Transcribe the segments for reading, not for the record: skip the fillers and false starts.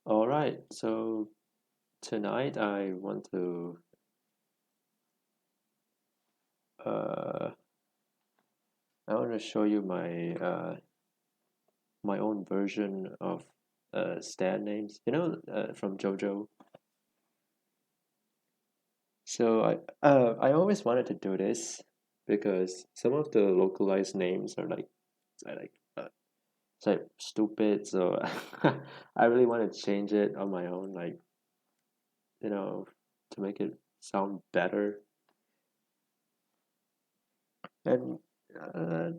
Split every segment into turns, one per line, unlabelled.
All right, so tonight uh I want to show you my own version of stand names. From JoJo. So I always wanted to do this because some of the localized names are like it's like stupid. So I really want to change it on my own, like you know, to make it sound better. And uh,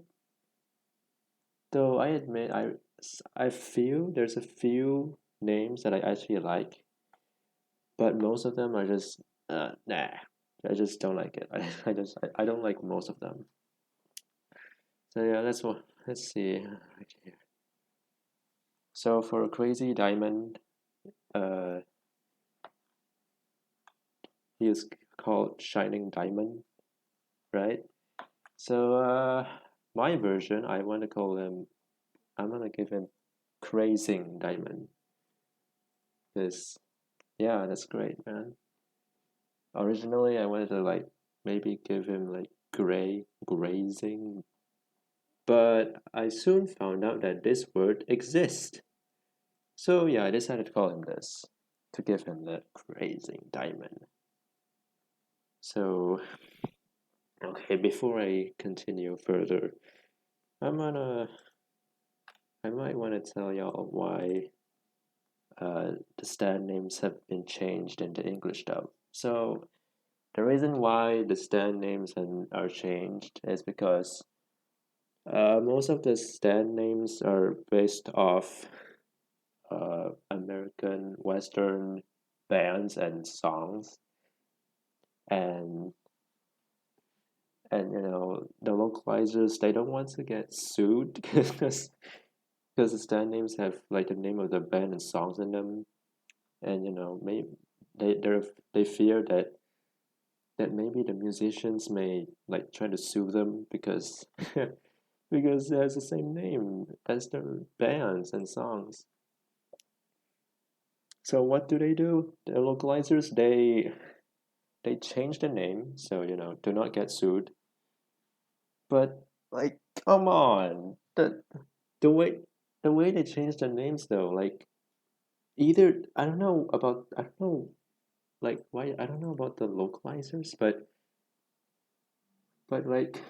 though I admit I feel there's a few names that I actually like, but most of them are just nah. I just don't like it. I don't like most of them. So yeah, let's see right here. So for Crazy Diamond, uh, he is called Shining Diamond, right? So my version, I want to call him. I'm gonna give him Crazing Diamond. Cause yeah, that's great, man. Originally, I wanted to like maybe give him like grazing, but I soon found out that this word exists. So yeah, I decided to call him this to give him the grazing diamond. So okay, before I continue further, I'm gonna I might want to tell y'all why the stand names have been changed in the English dub. So the reason why the stand names are changed is because most of the stand names are based off American Western bands and songs, and the localizers they don't want to get sued because the stand names have like the name of the band and songs in them, and maybe they fear that maybe the musicians may like try to sue them because because it has the same name as their bands and songs. So what do? The localizers they change the name so do not get sued. But like, come on, the way the way they change the names though, like either I don't know like why I don't know about the localizers, but like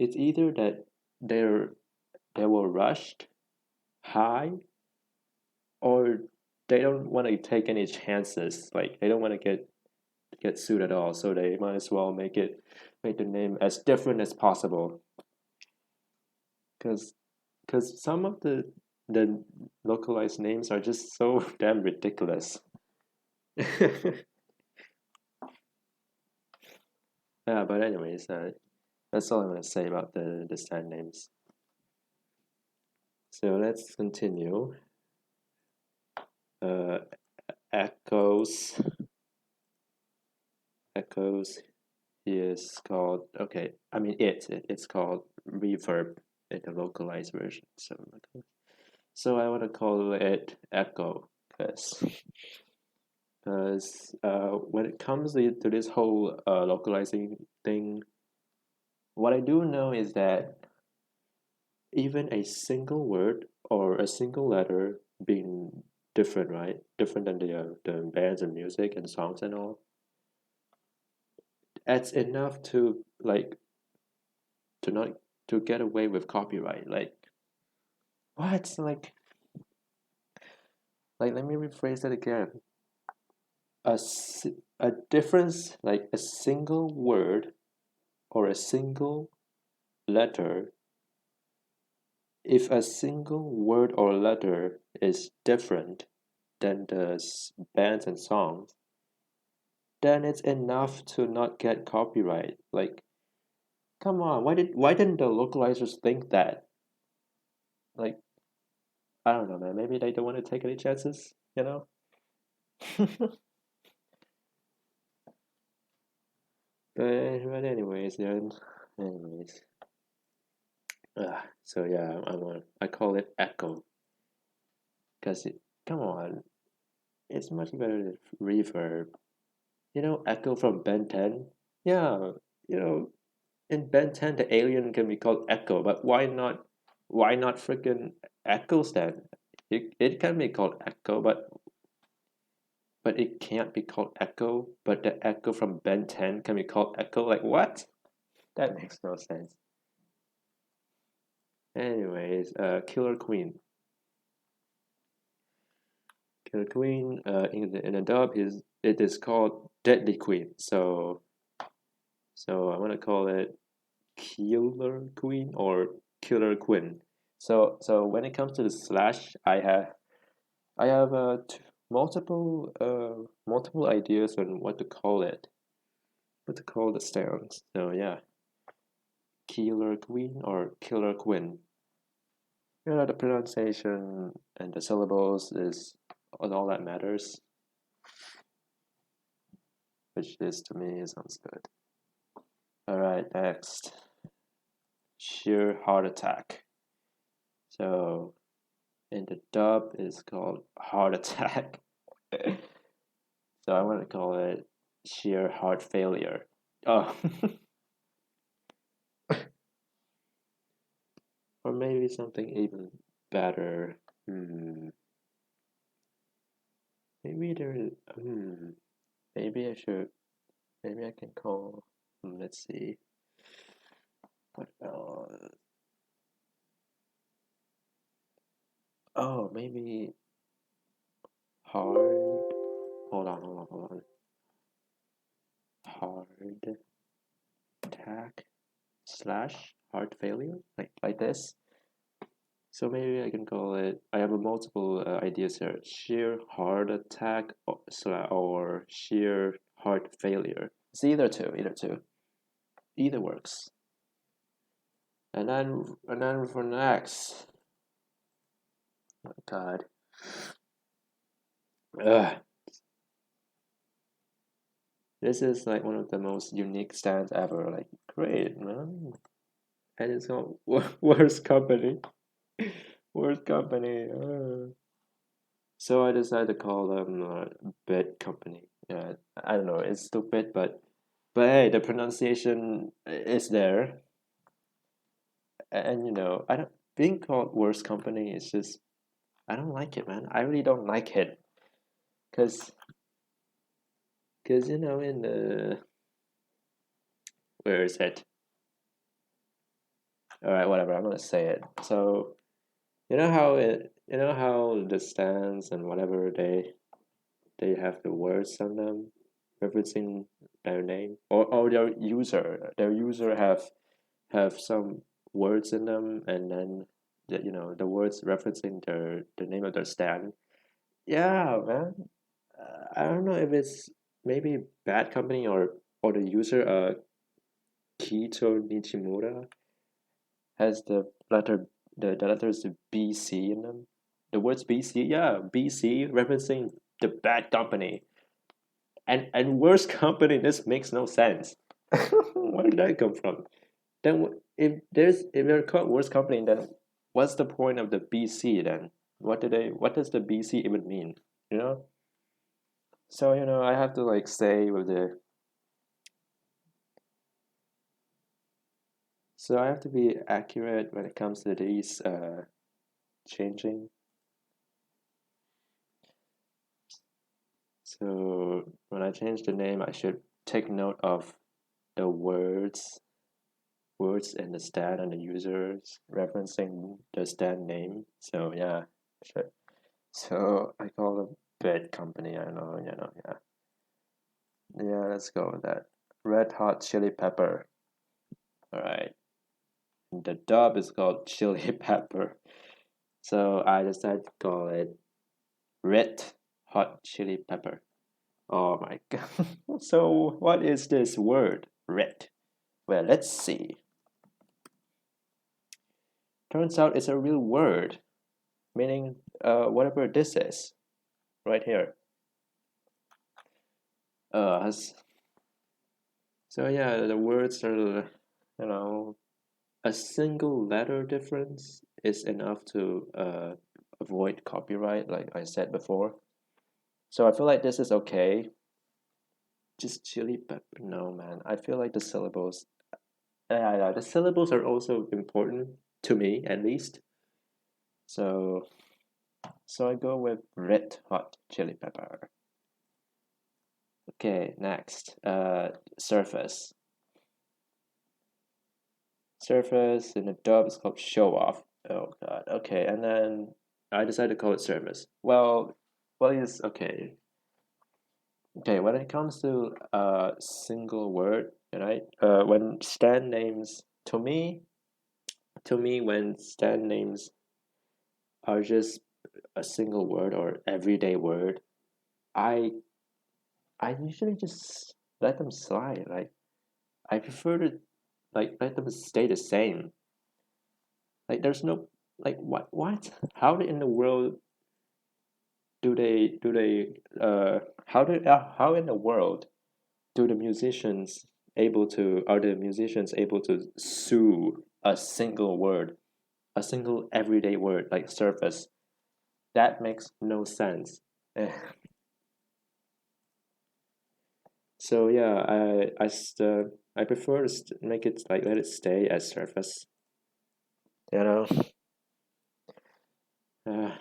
it's either that they're they were rushed high or they don't want to take any chances. Like they don't want to get sued at all, so they might as well make the name as different as possible. Because some of the localized names are just so damn ridiculous. Yeah, but anyways, that's all I'm gonna say about the stand names. So let's continue. Uh, echoes, echoes is called okay. I mean it's called reverb in the localized version. So I want to call it echo because when it comes to this whole localizing thing, what I do know is that even a single word or a single letter being different, right? Different than the bands and music and songs and all, that's enough to like to not to get away with copyright. Like what? Like let me rephrase that again. A difference like a single word or a single letter, if a single word or letter is different than the bands and songs, then it's enough to not get copyright. Like, come on, why didn't the localizers think that? Like, I don't know, man. Maybe they don't want to take any chances, you know? But anyways, then anyways. So yeah, I call it echo Come on, it's much better than Reverb. You know, Echo from Ben 10? Yeah, you know, in Ben 10 the alien can be called Echo, but why not freaking Echoes then? It can be called Echo, but it can't be called Echo, but the Echo from Ben 10 can be called Echo. Like what? That makes no sense. Anyways, Killer Queen. Killer Queen, in the dub it is called Deadly Queen. So I want to call it Killer Queen or Killer Queen. So when it comes to the slash, I have multiple ideas on what to call it, what to call the sounds. So yeah, Killer Queen or Killer Queen. The pronunciation and the syllables is all that matters, which is to me sounds good. All right, next, sheer heart attack. So in the dub, it's called heart attack. So I want to call it sheer heart failure. Oh, or maybe something even better. Hmm. Maybe there. Maybe I should. Maybe I can call. Let's see. What else? Oh, maybe hard. Hold on. Hard attack slash heart failure, like this. So maybe I can call it. I have a multiple ideas here: sheer heart attack or sheer heart failure. It's either works. And then for next, oh God, Ugh. This is like one of the most unique stands ever. Like great man, and it's called worst company, worst company. So I decided to call them Bit Company. Yeah, I don't know. It's stupid, but hey, the pronunciation is there, and I don't being called Worst Company is just I don't like it, man. I really don't like it, cause in the where is it? All right, whatever. I'm gonna say it. So you know how the stands and whatever they have the words on them referencing their name or their user have some words in them, and then the words referencing the name of their stand. Yeah, man. I don't know if it's maybe bad company or the user Keicho Nichimura has the letters BC in them. The words BC, yeah, BC referencing the bad company. And worst company, this makes no sense. Where did that come from? Then if they're called worst company, then what's the point of the BC then? What does the BC even mean? You know? So I have to like say with the so I have to be accurate when it comes to these changing. So when I change the name, I should take note of the words in the stand and the users referencing the stand name. So yeah, sure. So I call them bed company. I know, yeah. Yeah, let's go with that. Red Hot Chili Pepper. All right. The dub is called Chili Pepper. So I decided to call it Red Hot Chili Pepper. Oh my god. So what is this word? Red. Well, let's see. Turns out it's a real word, meaning whatever this is, right here. Has So yeah, the words are, you know, a single letter difference is enough to avoid copyright, like I said before. So I feel like this is okay. Just chili pepper, no man. I feel like the syllables, yeah, the syllables are also important to me at least. So I go with red hot chili pepper. Okay, next, surface. Surface in the dub is called show off. Oh god. Okay, and then I decided to call it service. Well, yes. Okay. Okay. When it comes to single word, right? When stand names, to me, when stand names are just a single word or everyday word, I I usually just let them slide. Like I prefer to like let them stay the same. Like there's no like what? How in the world do they how in the world do the musicians able to are the musicians able to sue a single word, a single everyday word like surface? That makes no sense. Eh. So yeah, I prefer to make it like let it stay as surface. You know, uh,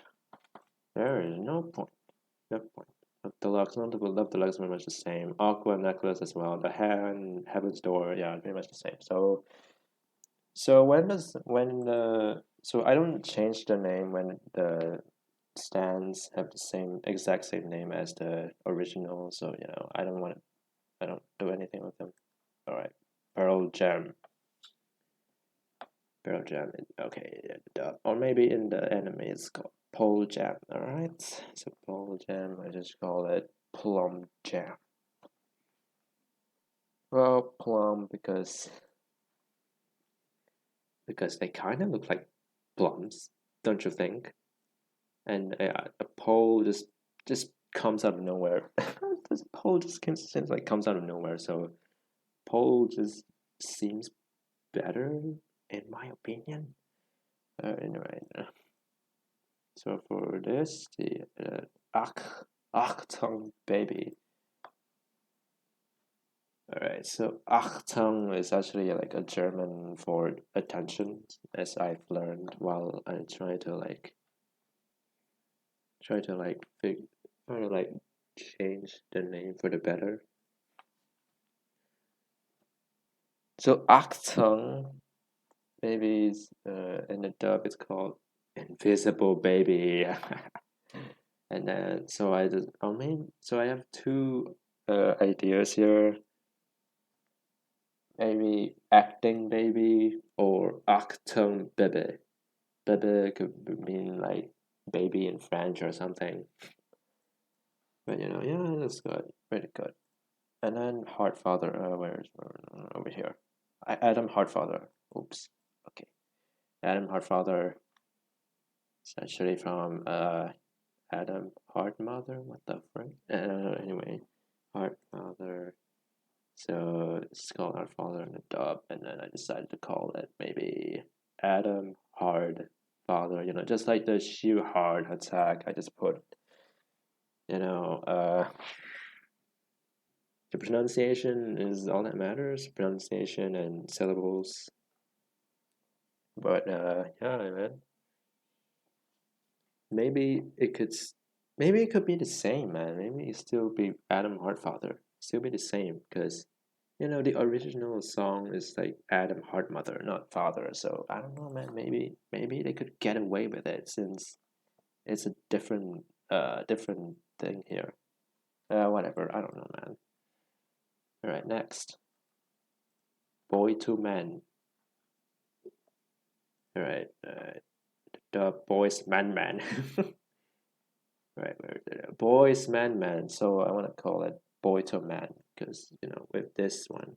there is no point. No point. Deluxe, not the love deluxe, very much the same. Aqua necklace as well. The hand, heaven's door, yeah, very much the same. So when the so I don't change the name when the stands have the same exact same name as the original. So I don't do anything with them. All right, Pearl Jam. Pearl Jam. Okay, yeah, or maybe in the anime it's called Pole Jam. All right, so Pole Jam. I just call it Plum Jam. Well, plum because they kind of look like plums, don't you think? And a pole just comes out of nowhere. This pole just seems like comes out of nowhere. So pole just seems better in my opinion. Anyway, so for this, the Achtung baby. All right, so Achtung is actually like a German for attention, as I've learned while I try to like try to like change the name for the better. So Achtung babies in the dub it's called Invisible Baby. And then so I have two ideas here. Maybe acting baby or Achtung baby. Baby could mean like baby in French or something. But yeah, that's good. Pretty good. And then Heartfather, where's over here? Adam Heartfather. Oops. Okay. Adam Heartfather is actually from Adam Heartmother. What the frick? Anyway, Heartfather. So it's called Heartfather in the dub, and then I decided to call it maybe Adam Hard Father. Just like the sheer hard attack. I just put you know uh the pronunciation is all that matters. Pronunciation and syllables. But yeah, man. Maybe it could, maybe it could be the same, man. Maybe it still be Adam Heartfather. Still be the same, because the original song is like Adam Heartmother, not father. So I don't know, man. Maybe they could get away with it since it's a different thing here. Whatever. I don't know, man. All right, next. Boy to Man. All right. The boys man man. Right, boys man man. So I want to call it boy to man because with this one,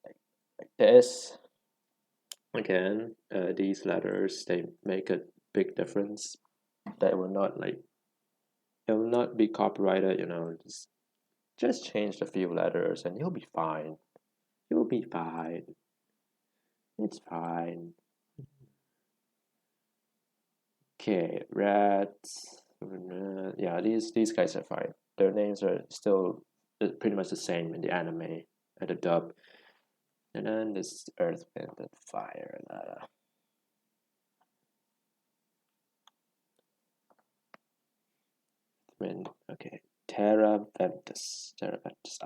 like this again, these letters they make a big difference. That will not like it will not be copyrighted. Just change a few letters and you'll be fine. You'll be fine. It's fine. Okay, rats. Yeah, these guys are fine. Their names are still pretty much the same in the anime and the dub. And then this earth, wind, and fire. Wind. Okay, Terra Ventus. Terra Ventus.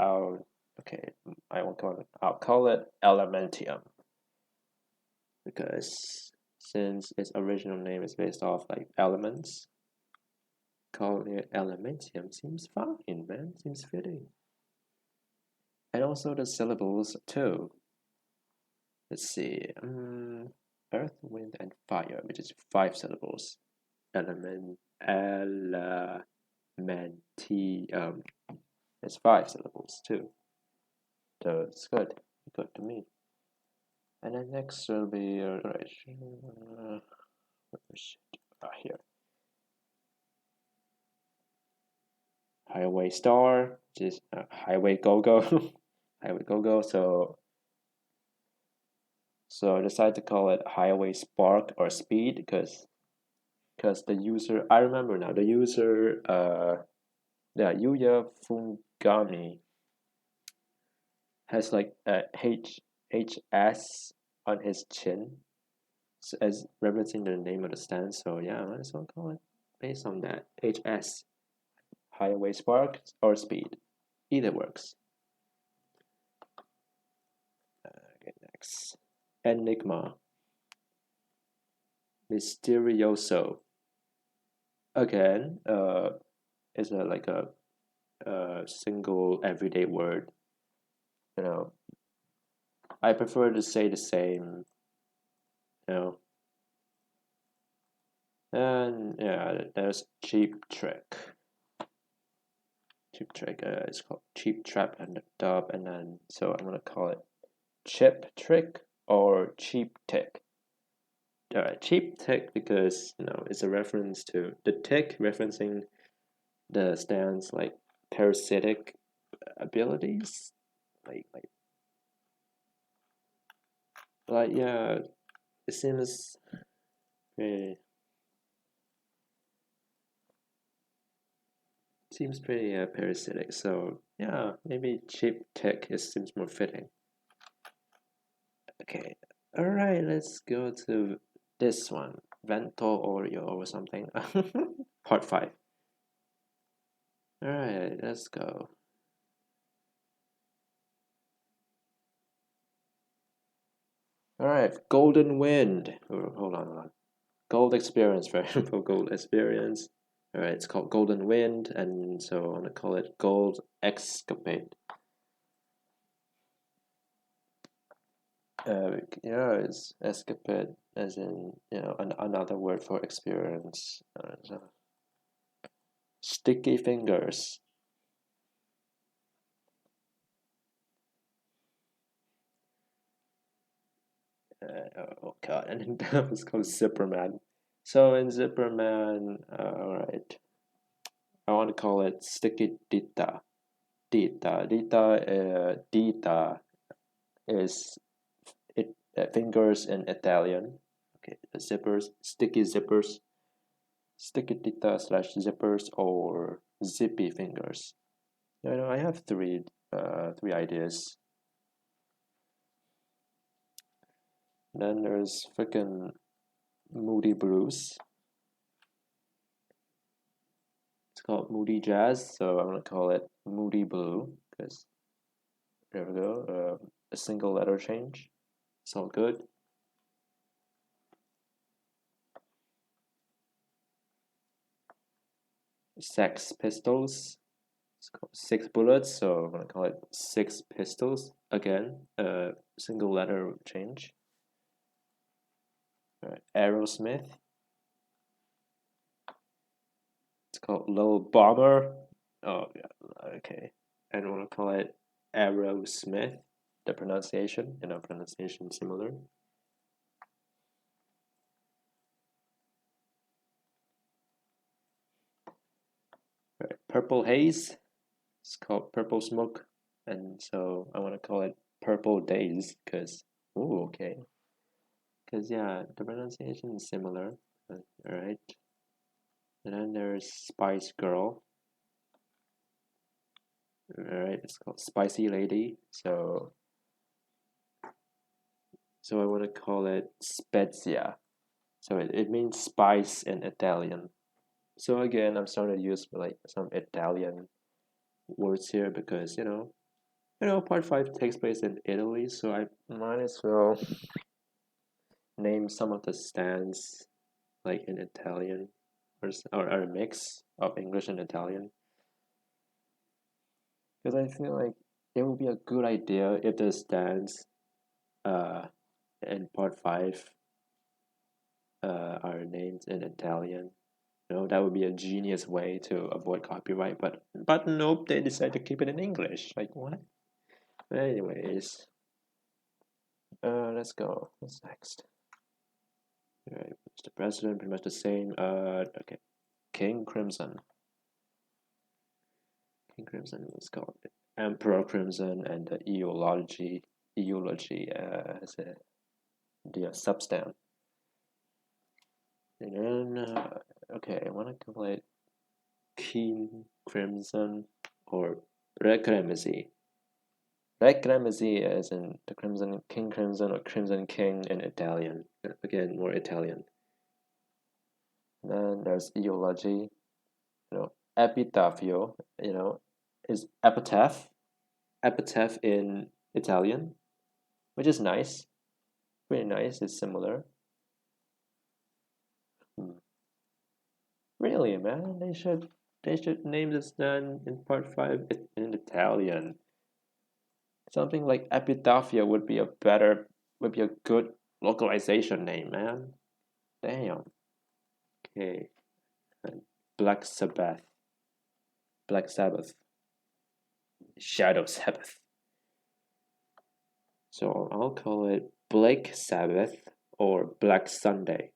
Okay. I'll call it Elementium because since its original name is based off like elements, calling it Elementium seems fine, man. Seems fitting. And also the syllables too. Let's see. Earth, wind, and fire, which is 5 syllables. Elementium. It's 5 syllables too. So it's good. Good to me. And then next will be here. Highway Star, which is Highway Go Go. Highway Go Go. So I decided to call it Highway Spark or Speed because the user, I remember now, the user Yuya Fungami has like a HS on his chin as representing the name of the stand. So yeah, I might as well call it based on that. HS, Highway Spark or Speed, either works. Okay, next, Enigma, Mysterioso. Again, it's like a single everyday word. You know, I prefer to say the same. You know, and yeah, there's Cheap Trick. Cheap Trick. It's called Cheap Trap and the dub, and then so I'm gonna call it Chip Trick or Cheap Tick. Cheap Tick because it's a reference to the tick, referencing the stand's like parasitic abilities, like yeah, it seems pretty parasitic. So yeah, maybe cheap tech seems more fitting. Okay, all right, let's go to this one, Vento Oreo or something. Part 5. All right, let's go. All right, Golden Wind. Oh, hold on. Gold Experience, for Gold Experience. All right, it's called Golden Wind, and so I'm gonna call it Gold Escapade. Yeah, it's escapade, as in another word for experience. Sticky fingers. Oh god, and that was called Zipperman. So in Zipperman, alright, I want to call it Sticky Dita. Dita is fingers in Italian. Okay, the zippers, sticky zippers, sticky dita slash zippers or zippy fingers. I have three ideas. Then there's freaking Moody Blues. It's called Moody Jazz, so I'm gonna call it Moody Blue because there we go. A single letter change. It's all good. Sex Pistols. It's called Six Bullets, so I'm gonna call it Six Pistols. Again, single letter change. Aerosmith. It's called Low Bomber. Oh yeah, okay. And I want to call it Aerosmith. The pronunciation, pronunciation similar. Right. Purple Haze. It's called Purple Smoke, and so I want to call it Purple Days because okay. Because yeah, the pronunciation is similar. All right. And then there's Spice Girl. Alright, it's called Spicy Lady. So I want to call it Spezia. So it means spice in Italian. So again, I'm starting to use like some Italian words here because part five takes place in Italy, so I might as well name some of the stands like in Italian or a mix of English and Italian. Because I feel like it would be a good idea if the stands uh in part five are named in Italian. That would be a genius way to avoid copyright, but nope, they decided to keep it in English. Like what? Anyways, let's go. What's next? All right, Mr. President, pretty much the same. Okay, King Crimson. King Crimson was called Emperor Crimson, and the eulogy as the substamp. And then okay, I want to call it King Crimson or Red Crimson. Red Crimson is in the Crimson King Crimson or Crimson King in Italian. Again, more Italian. And then there's eulogy, epitaphio, is epitaph in Italian, which is nice. Pretty nice, it's similar. Really, man, they should name this then in part five in Italian. Something like epitaphia would be a good localization name, man. Damn. Okay. And Black Sabbath. Black Sabbath. Shadow Sabbath. So I'll call it Blake Sabbath or Black Sunday.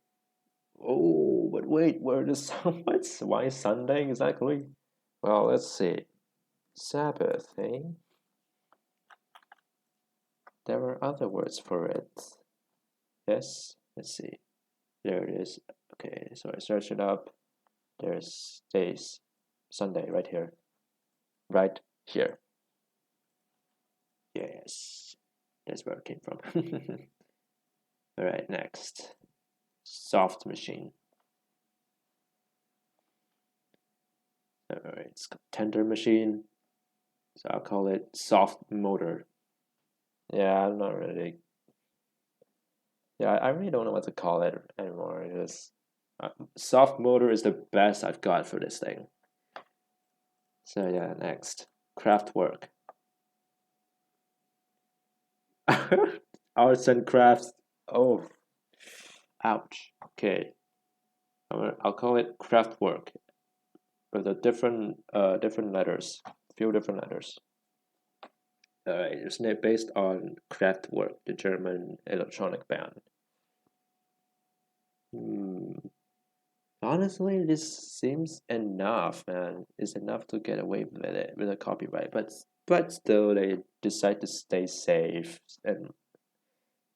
Oh, but wait, where does what's why Sunday exactly? Well, let's see. Sabbath, eh? There are other words for it. Yes, let's see. There it is. Okay, so I search it up. There's days. Sunday right here. Right here. Yes. That's where it came from. Alright, next. Soft machine. Alright, it's tender machine. So I'll call it soft motor. Yeah, I'm not really. Yeah, I really don't know what to call it anymore. Soft motor is the best I've got for this thing. So yeah, next. Craftwork. Arts and crafts. Oh, ouch. Okay. I'll call it Craftwork with a different letters, few different letters. It's based on Kraftwerk, the German electronic band. Honestly, this seems enough, man. It's enough to get away with it with a copyright, but still, they decide to stay safe and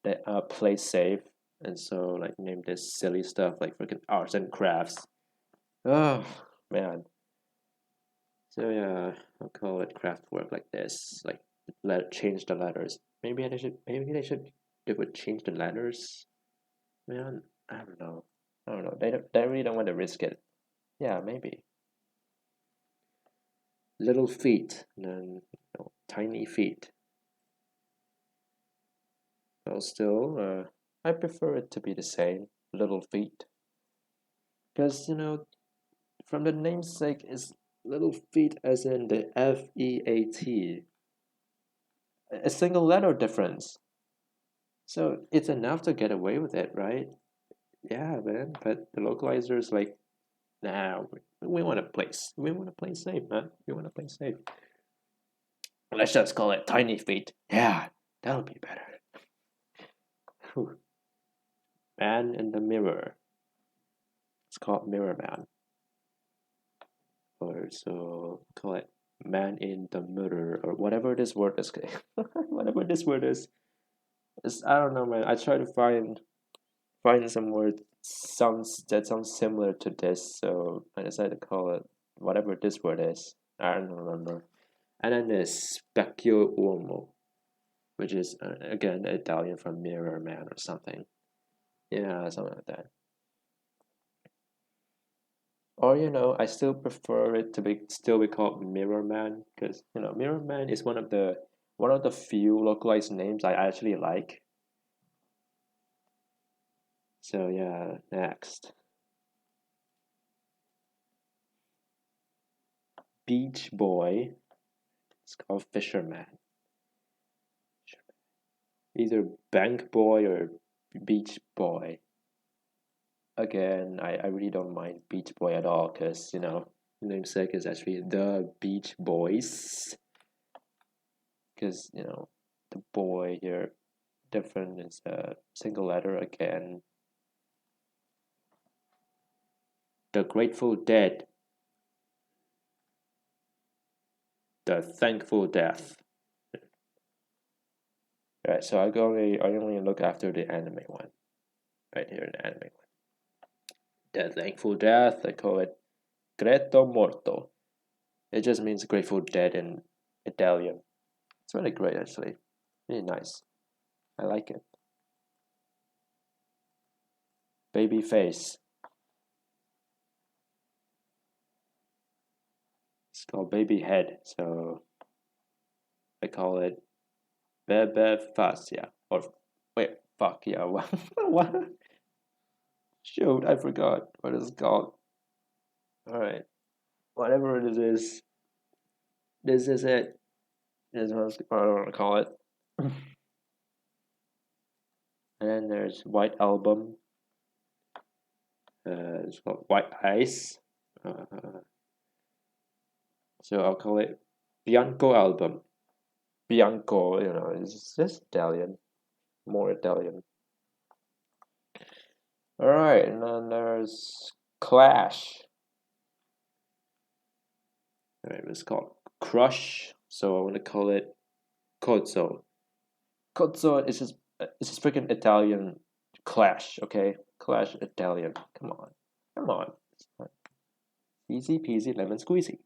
they play safe, and so like name this silly stuff like freaking arts and crafts. Oh man. So yeah, I'll call it Kraftwerk like this. Like change the letters. Maybe they would change the letters. Man, I don't know. They really don't want to risk it. Yeah, maybe. Little feet, and then tiny feet. Well, still, I prefer it to be the same. Little feet, because from the namesake is little feet, as in the FEAT, a single letter difference. So it's enough to get away with it, right? Yeah, man. But the localizer is like, nah, we want to play safe, man. We want to play safe. Let's just call it tiny feet. Yeah, that'll be better. Whew. Man in the mirror. It's called Mirror Man. Or so call it Man in the Mirror or whatever this word is. Whatever this word is. I don't know, man. I try to find some word sounds similar to this, so I decided to call it whatever this word is. I don't remember. And then there's Specchio Uomo, which is again Italian from Mirror Man or something. Yeah, something like that. Or I still prefer it to be called Mirror Man because Mirror Man is one of the few localized names I actually like. So yeah, next. Beach Boy. It's called Fisherman. Either Bank Boy or Beach Boy. Again, I really don't mind Beach Boy at all because namesake is actually the Beach Boys. Because the boy here different is a single letter again. The Grateful Dead. The Thankful Death. Right, so I only look after the anime one. Right here, the anime one. The Thankful Death, I call it Greto Morto. It just means Grateful Dead in Italian. It's really great, actually. Really nice. I like it. Baby face. It's called baby head, so I call it Bebe Fascia. Or wait, fuck yeah. What? Shoot, I forgot what it's called. Alright. Whatever it is, this is it. This is what I want to call it. And then there's White Album. It's called White Ice. So I'll call it Bianco Album. Bianco, it's just Italian. More Italian. Alright, and then there's Clash. Alright, it's called Crush. So I want to call it Cozzo. Cozzo is just freaking Italian Clash, okay? Clash Italian. Come on. Come on. Easy peasy lemon squeezy.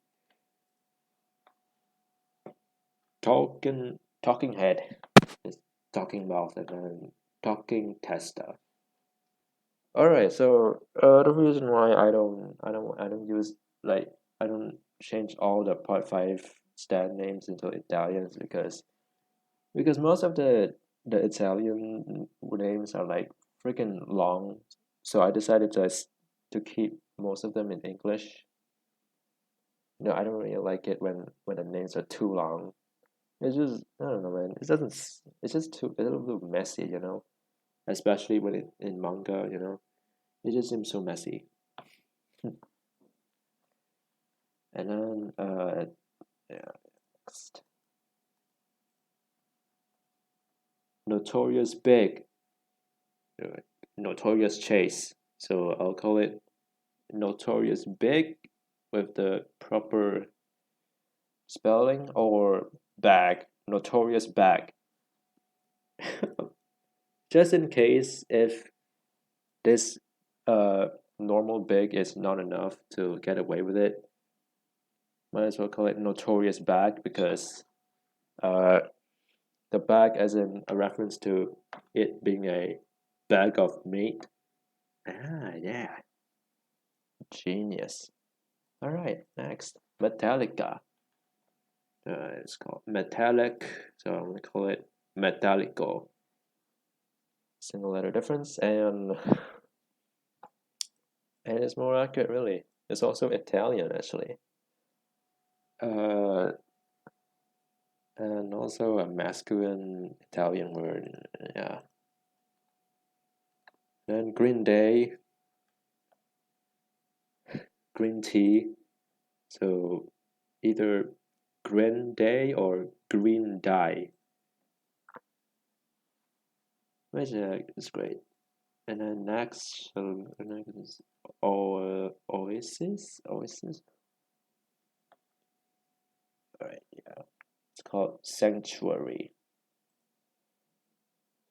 Talking head is talking mouth and then talking testa. Alright, so the reason why I don't use I don't change all the part 5 stand names into Italian is because most of the Italian names are like freaking long, so I decided to keep most of them in English. I don't really like it when the names are too long. It's just I don't know, man. It's just too a little bit messy, especially when in manga, it just seems so messy. And then yeah, next. Notorious Big, Notorious Chase. So I'll call it Notorious Big with the proper spelling or bag, Notorious Bag. Just in case if this normal big is not enough to get away with it, might as well call it Notorious Bag because the bag as in a reference to it being a bag of meat. Ah, yeah. Genius. Alright, next. Metallica. It's called Metallic, so I'm gonna call it Metallico. Single letter difference, and it's more accurate, really. It's also Italian, actually. Uh, and also a masculine Italian word, yeah. Then Green Day, green tea. So either Green Day or Green Dye. Which is great. And then next is Oasis. Oasis. Alright, yeah. It's called Sanctuary.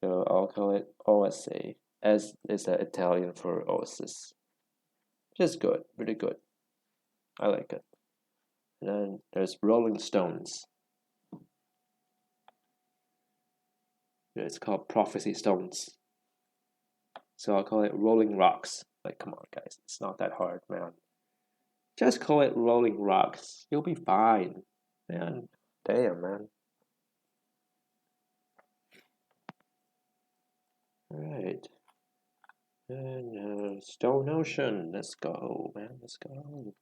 So I'll call it OSA. S is the Italian for oasis. Just good, really good. I like it. And then there's Rolling Stones. It's called Prophecy Stones. So I'll call it Rolling Rocks. Like, come on, guys, it's not that hard, man. Just call it Rolling Rocks. You'll be fine, man. Damn, man. All right. And Stone Ocean. Let's go, man. Let's go.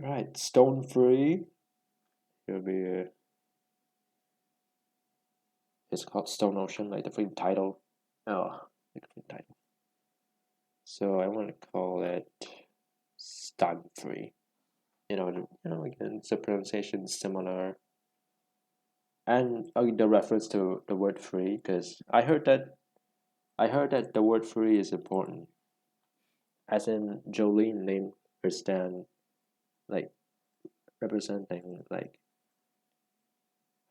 All right, Stone Free. It'll be. It's called Stone Ocean, like the free title. Oh, like the free title. So I want to call it Stun Free. Again, the pronunciation is similar, and the reference to the word free, because I heard that the word free is important, as in Jolene named her stand, like representing like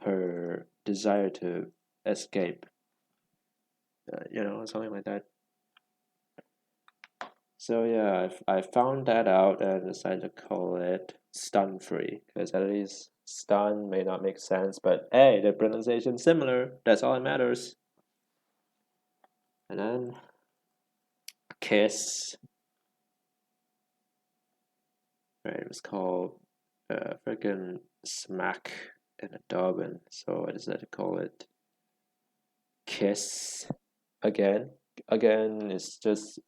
her desire to escape, something like that. So yeah, I found that out and decided to call it stun free, because at least stun may not make sense, but hey, the pronunciation's similar. That's all that matters. And then Kiss. Right, it was called freaking Smack in a Dublin. So I decided to call it Kiss again. Again, it's just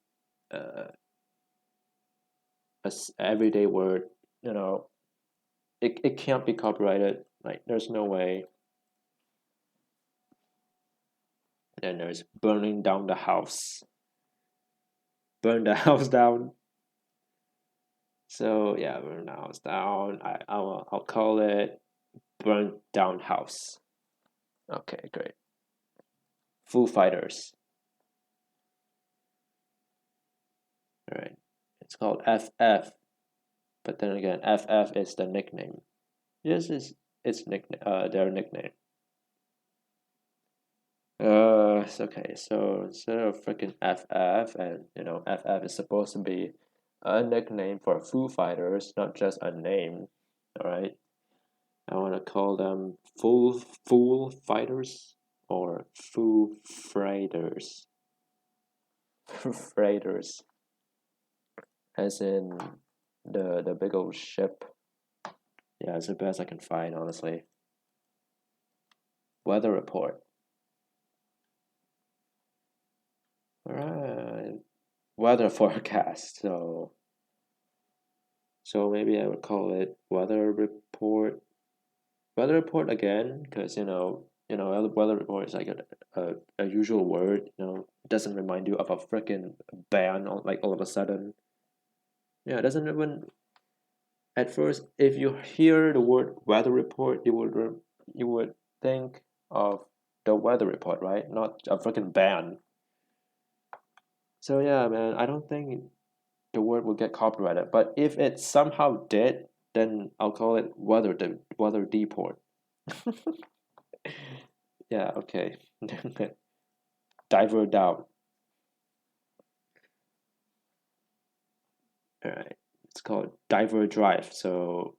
a everyday word. It can't be copyrighted. Like, there's no way. And then there's burning down the house. Burn the house down. So yeah, burn the house down. I'll call it burn down house. Okay, great. Foo Fighters. All right. It's called FF, but then again, FF is the nickname. This is its nickname. Their nickname. It's okay. So instead of freaking FF, and FF is supposed to be a nickname for Foo Fighters, not just a name. All right. I want to call them Fool Fighters or Foo Freighters. Freighters, as in the big old ship. Yeah, it's the best I can find, honestly. Weather report. Alright. Weather forecast. So maybe I would call it weather report. Weather report again, because weather report is like a usual word. It doesn't remind you of a freaking band, like all of a sudden. Yeah, it doesn't even. At first, if you hear the word weather report, you would think of the weather report, right? Not a freaking band. So yeah, man, I don't think the word will get copyrighted. But if it somehow did, then I'll call it weather deport. Yeah, okay. Diver down. All right. It's called Diver Drive. So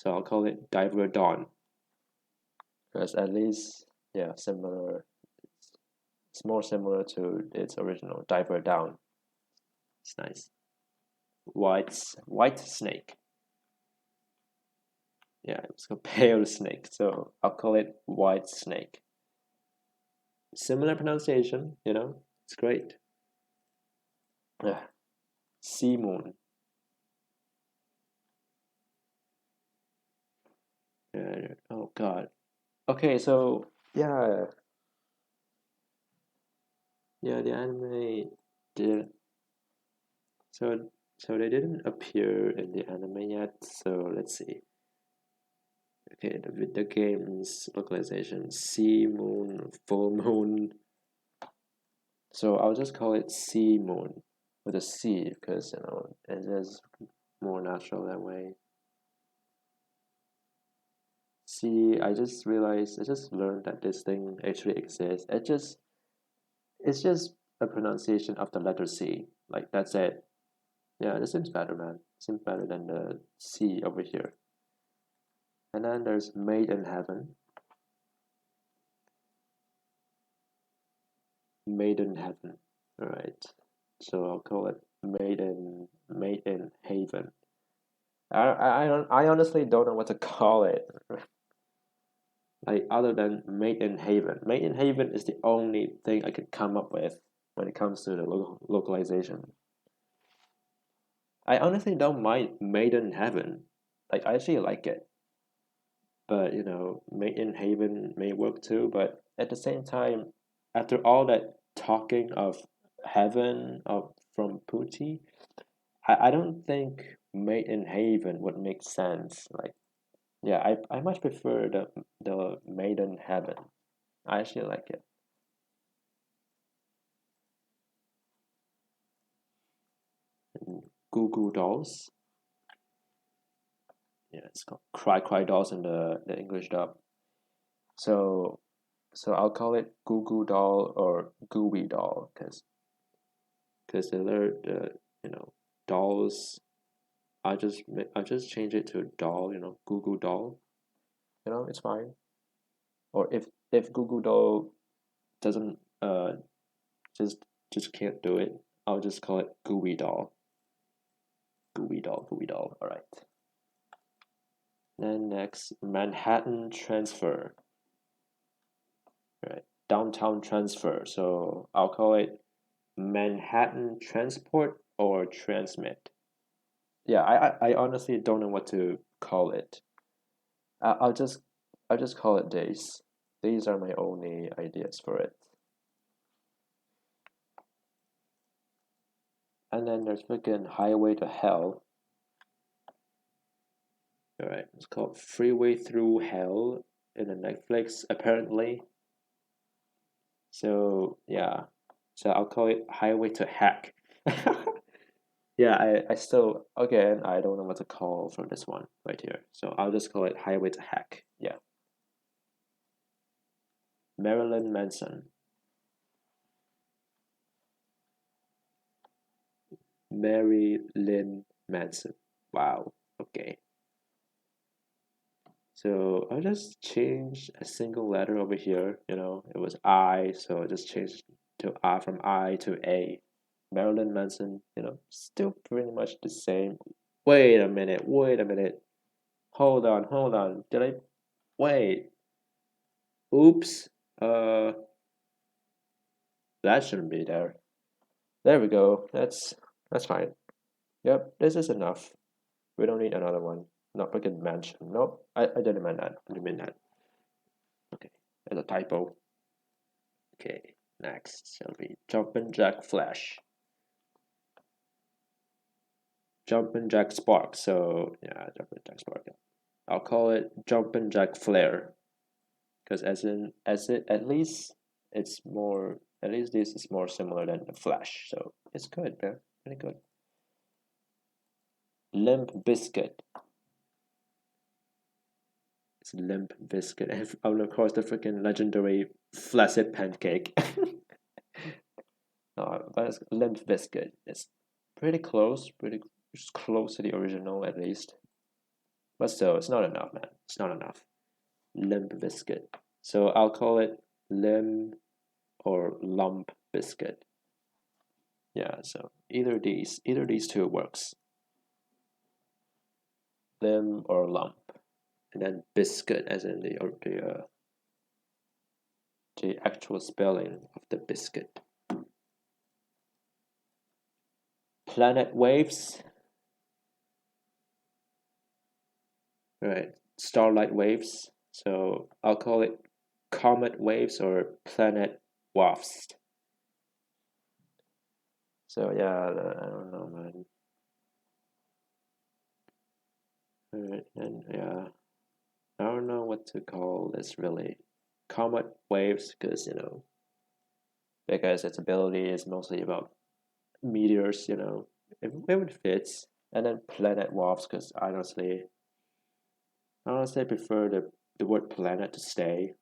I'll call it Diver Dawn. Because at least, yeah, similar. It's more similar to its original Diver Down. It's nice. White snake. Yeah, it's called pale snake. So I'll call it white snake. Similar pronunciation, it's great. Sea moon. Oh God. Okay, so yeah, the anime did. So they didn't appear in the anime yet. So let's see. Okay, the game's localization: sea moon, full moon. So I'll just call it sea moon with a C, because it is more natural that way. See, I just realized, I just learned that this thing actually exists. It's just a pronunciation of the letter C. Like that's it. Yeah, this seems better, man. Seems better than the C over here. And then there's Maiden Heaven. Maiden Heaven. All right. So I'll call it Maiden Haven. I honestly don't know what to call it. Like other than Maiden Haven. Maiden Haven is the only thing I could come up with when it comes to the localization. I honestly don't mind Maiden Heaven. Like I actually like it. But Maiden Haven may work too, but at the same time, after all that talking of heaven of from Pooty, I don't think Maiden Haven would make sense. Like yeah, I much prefer the Maiden Heaven. I actually like it. And Goo Goo Dolls. Yeah, it's called Cry Cry Dolls in the English dub. So I'll call it Goo Goo Doll or Gooey Doll because the dolls. I just change it to doll. Goo Goo Doll. It's fine. Or if Goo Goo Doll doesn't just just can't do it, I'll just call it Gooey Doll. Gooey Doll. Gooey Doll. All right. Then next, Manhattan Transfer. Right. Downtown Transfer. So I'll call it Manhattan Transport or Transmit. Yeah, I honestly don't know what to call it. I'll just call it days. These are my only ideas for it. And then there's freaking Highway to Hell. Alright, it's called Freeway Through Hell in the Netflix, apparently. So yeah. So I'll call it Highway to Heck. Yeah, I still again I don't know what to call for this one right here. So I'll just call it Highway to Heck. Yeah. Marilyn Manson. Mary Lynn Manson. Wow. Okay. So I'll just change a single letter over here. It was I, so I just changed to I from I to A. Marilyn Manson, still pretty much the same. Wait a minute, wait a minute. Hold on, hold on. Did I wait? Oops. Uh that shouldn't be there. There we go. That's fine. Yep, this is enough. We don't need another one. Not freaking mansion. Nope. I didn't mean that. I didn't mean that. Okay. There's a typo. Okay. Next shall be Jumpin' Jack Flash. Jumpin' Jack Spark. So yeah, Jumpin' Jack Spark. I'll call it Jumpin' Jack Flare. Because at least it's more at least this is more similar than the Flash. So it's good, man. Pretty good. Limp Biscuit. It's Limp Biscuit. And of course the freaking legendary Flaccid Pancake. No, but it's Limp Biscuit. It's pretty close to the original at least. But still, it's not enough, man. It's not enough. Limp Biscuit. So I'll call it Limp or Lump Biscuit. Yeah, so either these two works. Limb or lump. And then biscuit as in the actual spelling of the biscuit. Planet waves. Right. Starlight waves. So I'll call it comet waves or planet wafts. So yeah, I don't know, man. Alright, and yeah, I don't know what to call this really. Comet waves, because its ability is mostly about meteors, it fits. And then planet wafts, because I honestly prefer the word planet to stay,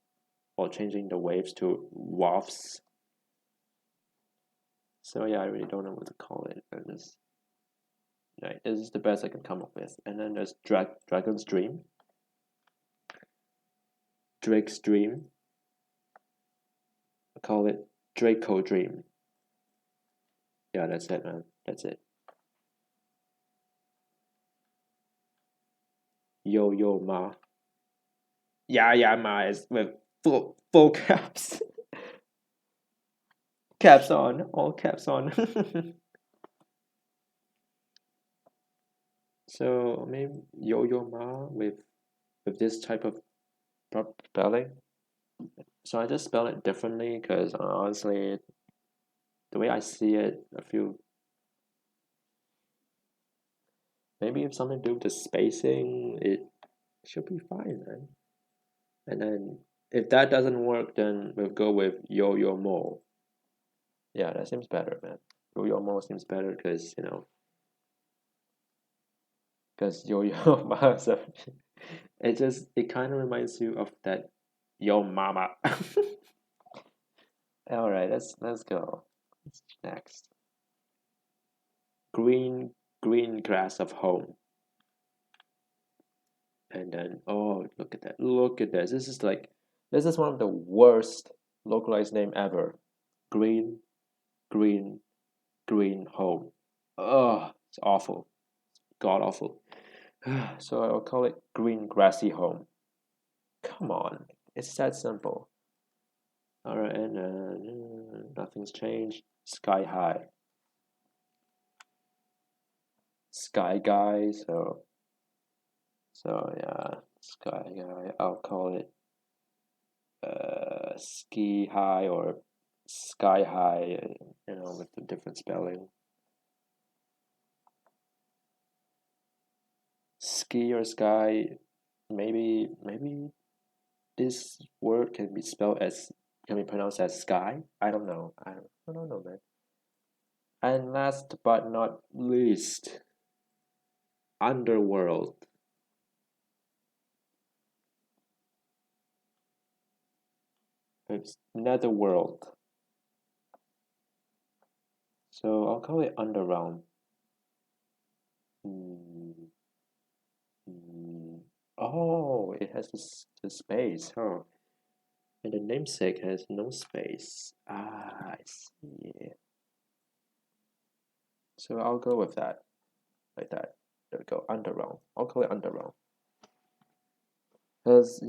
or changing the waves to wafts. So yeah, I really don't know what to call it. Right, this is the best I can come up with. And then there's Dragon's Dream, Drake's Dream. I call it Draco Dream. Yeah, that's it, man. That's it. Yo yo ma. Yeah ma is with full caps. Caps on, all caps on. So maybe yo yo ma with this type of spelling. So I just spell it differently because honestly, the way I see it, I feel maybe if something to do with the spacing, it should be fine, man. And then if that doesn't work, then we'll go with yo yo mo. Yeah, that seems better, man. Yo yo mo seems better because because yo yo ma. So it kind of reminds you of that yo mama. All right, let's go. Next, green green grass of home. And then oh, look at that! Look at this! This is one of the worst localized name ever. Green green green home. Oh, it's awful. God awful. So I'll call it green grassy home. Come on, it's that simple. All right, and nothing's changed. Sky high. Sky guy. So yeah, sky guy. I'll call it ski high or sky high. With the different spelling. Ski or sky. Maybe this word can be pronounced as sky. I don't know. I don't know, man. And last but not least, underworld. It's netherworld. So I'll call it underrealm. Hmm. Oh, it has the space, huh? And the namesake has no space. Ah, I see. So I'll go with that, like that. There we go, underrealm. I'll call it underrealm. Because,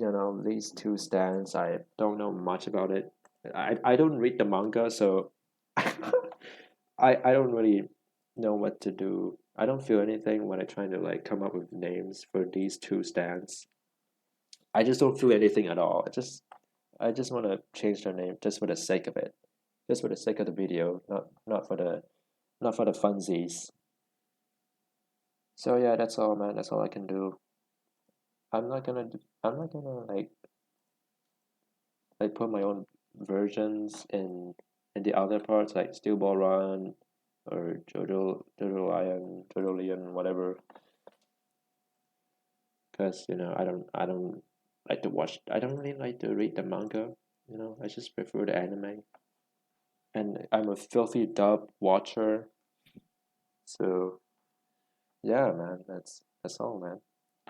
these two stands, I don't know much about it. I don't read the manga, so I don't really know what to do. I don't feel anything when I try to like come up with names for these two stands. I just don't feel anything at all. I just want to change their name just for the sake of it, just for the sake of the video, not for the funsies. So yeah, that's all, man. That's all I can do. I'm not gonna like put my own versions in the other parts like Steel Ball Run or Jojo Lion, whatever. Because I don't like to watch. I don't really like to read the manga. I just prefer the anime. And I'm a filthy dub watcher. So yeah, man, that's all, man.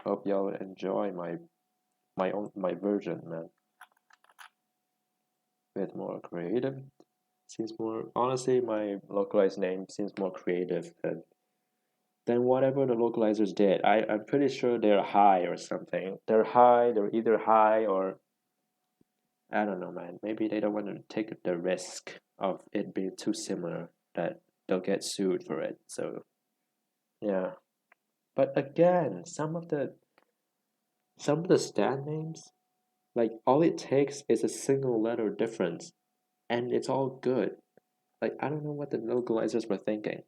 Hope y'all enjoy my version, man. Bit more creative. Seems more honestly, my localized name seems more creative than whatever the localizers did. I'm pretty sure they're high or something. They're either high or I don't know, man. Maybe they don't want to take the risk of it being too similar that they'll get sued for it. So yeah. But again, some of the stand names, like all it takes is a single letter difference and it's all good. Like I don't know what the localizers were thinking.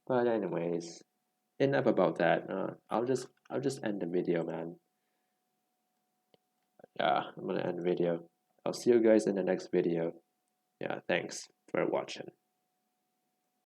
But anyways, enough about that. I'll just end the video, man. Yeah, I'm gonna end the video. I'll see you guys in the next video. Yeah, thanks for watching.